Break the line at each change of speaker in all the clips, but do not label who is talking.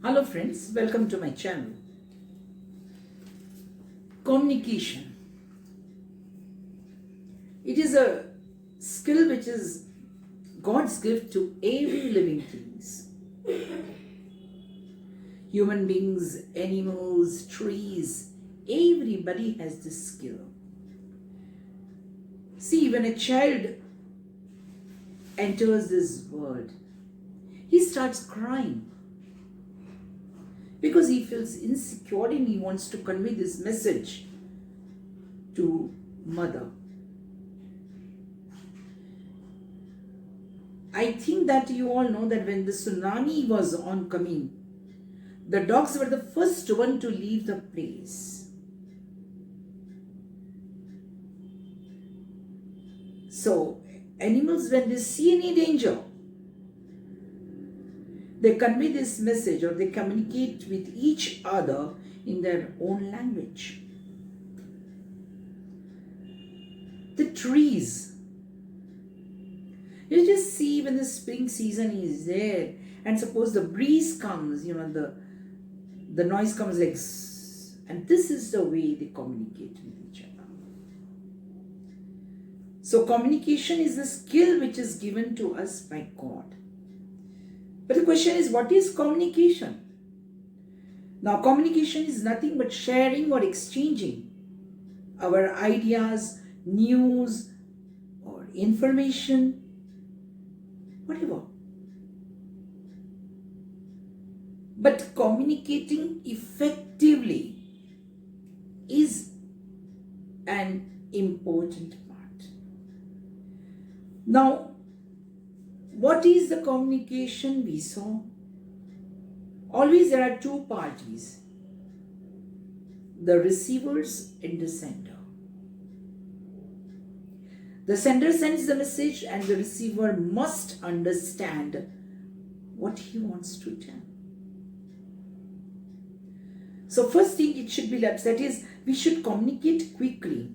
Hello friends, welcome to my channel. Communication. It is a skill which is God's gift to every living beings. Human beings, animals, trees, everybody has this skill. See, when a child enters this world, he starts crying because he feels insecure and he wants to convey this message to mother. I think that you all know that when the tsunami was oncoming, the dogs were the first one to leave the place. So, animals, when they see any danger, they convey this message or they communicate with each other in their own language. The trees. You just see when the spring season is there and suppose the breeze comes, the noise comes like and this is the way they communicate with each other. So communication is a skill which is given to us by God. But the question is, what is communication? Now, communication is nothing but sharing or exchanging our ideas, news, or information, whatever. But communicating effectively is an important part. Now, what is the communication we saw? Always there are two parties, the receivers and the sender. The sender sends the message and the receiver must understand what he wants to tell. So first thing, it should be that is, we should communicate quickly.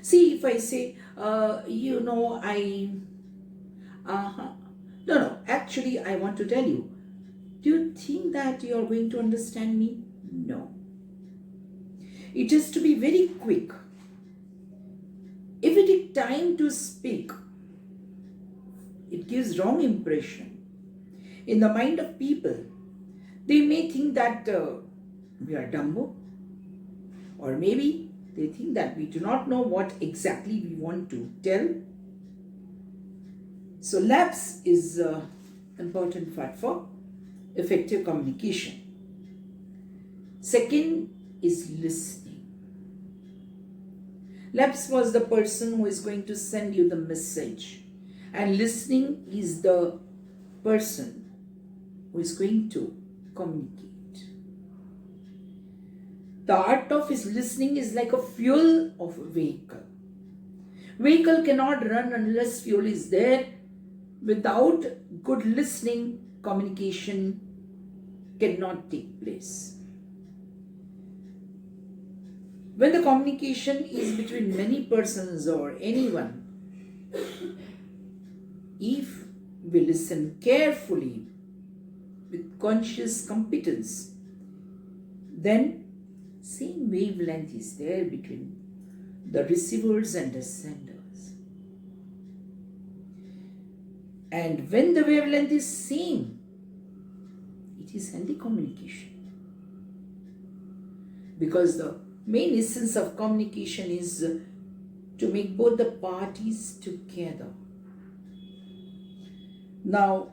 See, if I say, No, actually, I want to tell you. Do you think that you are going to understand me? No. It has to be very quick. If we take time to speak, it gives wrong impression. In the mind of people, they may think that we are dumbo, or maybe they think that we do not know what exactly we want to tell. So lapse is an important part for effective communication. Second is listening. Lapse was the person who is going to send you the message, and listening is the person who is going to communicate. The art of listening is like a fuel of a vehicle. Vehicle cannot run unless fuel is there. Without good listening, communication cannot take place. When the communication is between many persons or anyone, if we listen carefully with conscious competence, then same wavelength is there between the receivers and the senders. And when the wavelength is same, it is healthy communication. Because the main essence of communication is to make both the parties together. Now,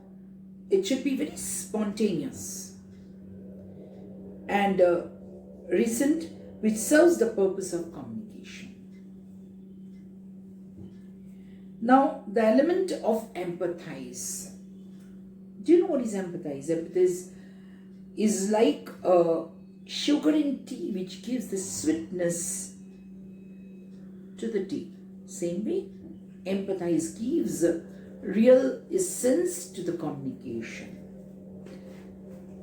it should be very spontaneous and recent, which serves the purpose of communication. Now, the element of empathize. Do you know what is empathize? Empathize is like sugar in tea, which gives the sweetness to the tea. Same way, empathize gives real essence to the communication.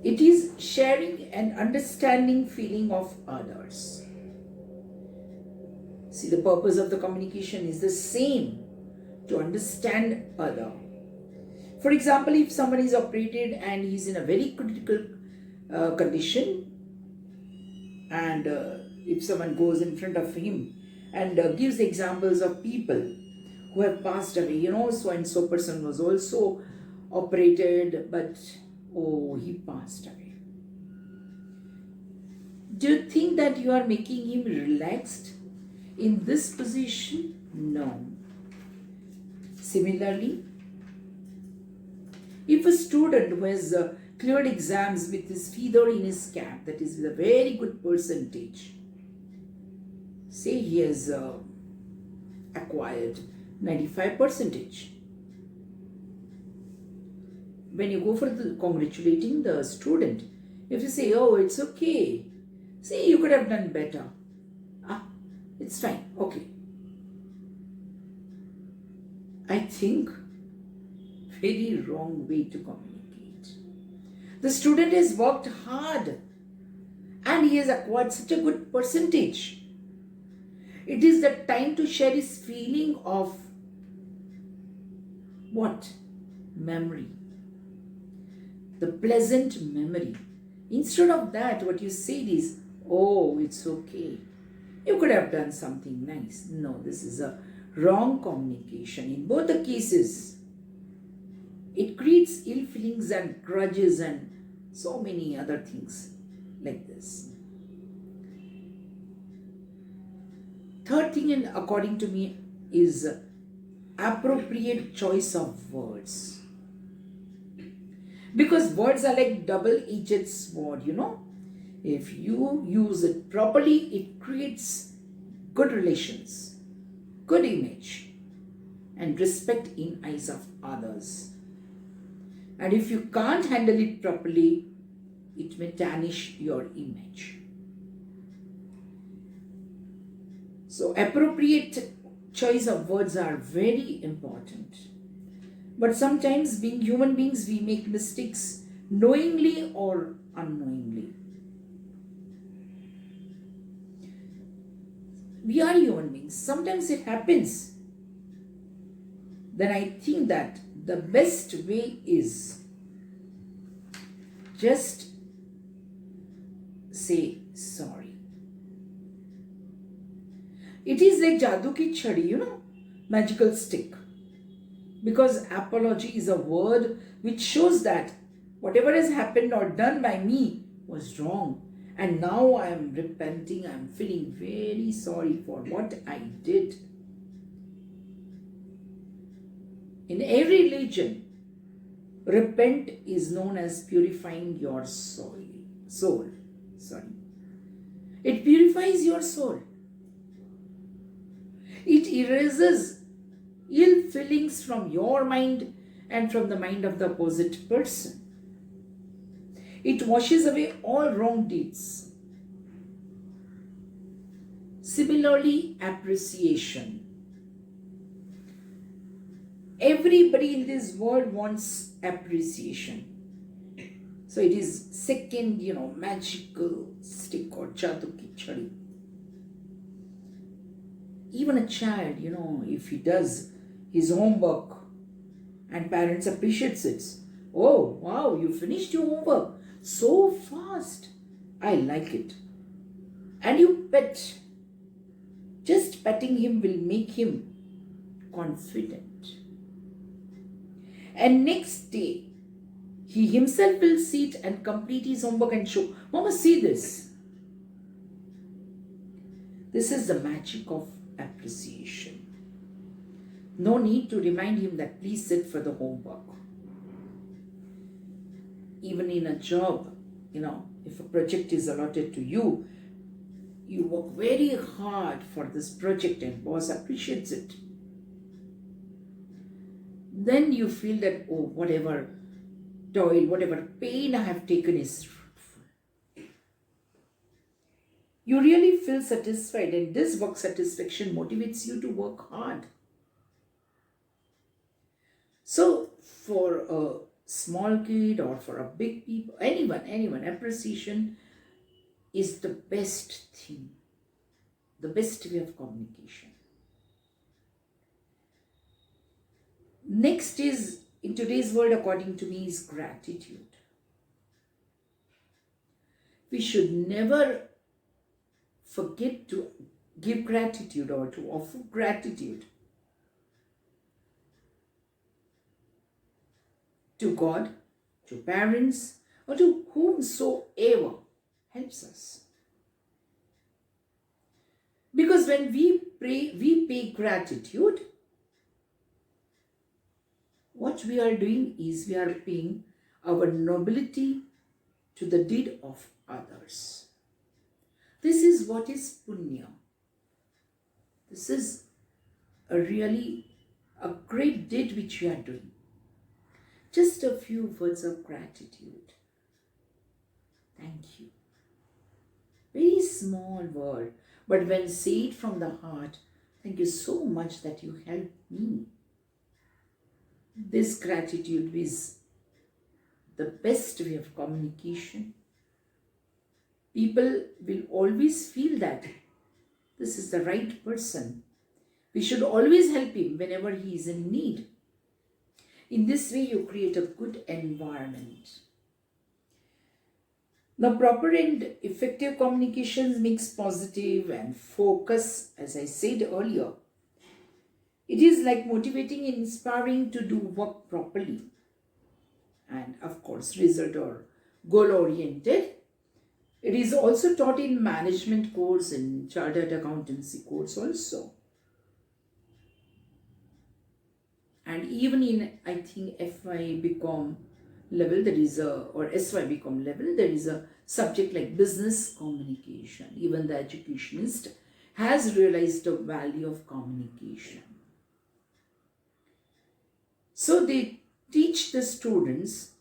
It is sharing and understanding feeling of others. See, the purpose of the communication is the same, to understand other. For example, if someone is operated and he's in a very critical condition, and if someone goes in front of him and gives examples of people who have passed away, so and so person was also operated, but oh, he passed away. Do you think that you are making him relaxed in this position? No. Similarly, if a student who has cleared exams with his feather in his cap, that is with a very good percentage, say he has acquired 95%, when you go for congratulating the student, if you say, oh, it's okay, see, you could have done better, it's fine, okay, I think very wrong way to communicate. The student has worked hard and he has acquired such a good percentage. It is the time to share his feeling of what? Memory. The pleasant memory. Instead of that, what you said is, oh, it's okay, you could have done something nice. No, this is a wrong communication. In both the cases, it creates ill feelings and grudges and so many other things like this. Third thing, and according to me, is appropriate choice of words. Because words are like double-edged sword, If you use it properly, it creates good relations, good image, and respect in eyes of others. And if you can't handle it properly, it may tarnish your image. So appropriate choice of words are very important. But sometimes, being human beings, we make mistakes knowingly or unknowingly. We are human beings. Sometimes it happens. Then I think that the best way is just say sorry. It is like Jadoo ki chhadi, magical stick. Because apology is a word which shows that whatever has happened or done by me was wrong. And now I am repenting, I am feeling very sorry for what I did. In every religion, repent is known as purifying your soul. It purifies your soul. It erases ill feelings from your mind and from the mind of the opposite person. It washes away all wrong deeds. Similarly, appreciation. Everybody in this world wants appreciation. So it is second, magical stick or Jadoo ki chhadi. Even a child, if he does his homework and parents appreciates it. Oh, wow, you finished your homework so fast. I like it. And you pet. Just petting him will make him confident. And next day, he himself will sit and complete his homework and show, Mama, see this. This is the magic of appreciation. No need to remind him that please sit for the homework. Even in a job, if a project is allotted to you, you work very hard for this project and boss appreciates it. Then you feel that, oh, whatever toil, whatever pain I have taken is fruitful. You really feel satisfied, and this work satisfaction motivates you to work hard. So for a small kid or for a big people, anyone, appreciation is the best thing, the best way of communication. Next is, in today's world, according to me, is gratitude. we should never forget to give gratitude or to offer gratitude to God, to parents, or to whomsoever helps us. Because when we pray, we pay gratitude, what we are doing is we are paying our nobility to the deed of others. This is what is punya. This is a great deed which we are doing. Just a few words of gratitude. Thank you. Very small word, but when said from the heart, thank you so much that you helped me. This gratitude is the best way of communication. People will always feel that this is the right person. We should always help him whenever he is in need. In this way, you create a good environment. Now, proper and effective communications makes positive and focus, as I said earlier. It is like motivating and inspiring to do work properly. And of course, result or goal oriented. It is also taught in management course and chartered accountancy course also. And even in, I think, FY BCom level, or SY BCom level, there is a subject like business communication. Even the educationist has realized the value of communication. So they teach the students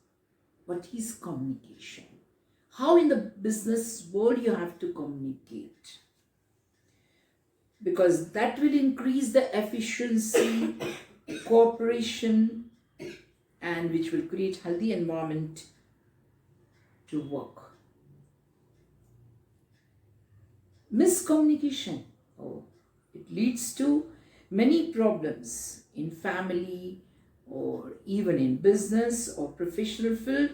what is communication. How in the business world you have to communicate. Because that will increase the efficiency, cooperation, and which will create healthy environment to work. Miscommunication, it leads to many problems in family or even in business or professional field.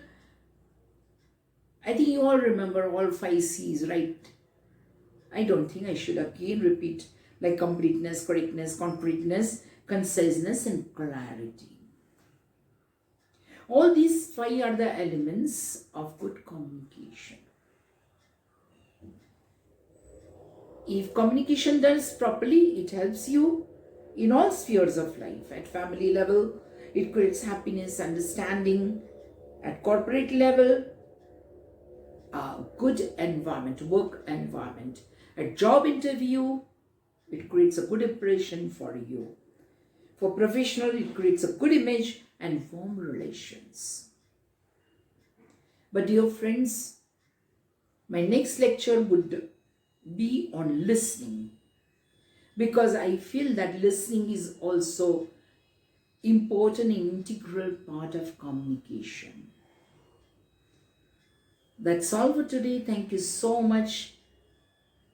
I think you all remember all 5 C's, right? I don't think I should again repeat, like completeness, correctness, concreteness, conciseness, and clarity. All these 5 are the elements of good communication. If communication done properly, it helps you in all spheres of life. At family level, it creates happiness, understanding. At corporate level, a good environment, work environment. At job interview, it creates a good impression for you. For professional, it creates a good image and warm relations. But dear friends, my next lecture would be on listening, because I feel that listening is also important and integral part of communication. That's all for today. Thank you so much.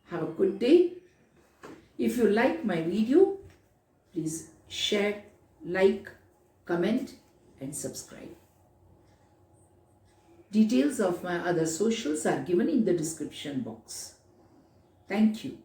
Have a good day. If you like my video, please share, like, comment, and subscribe. Details of my other socials are given in the description box. Thank you.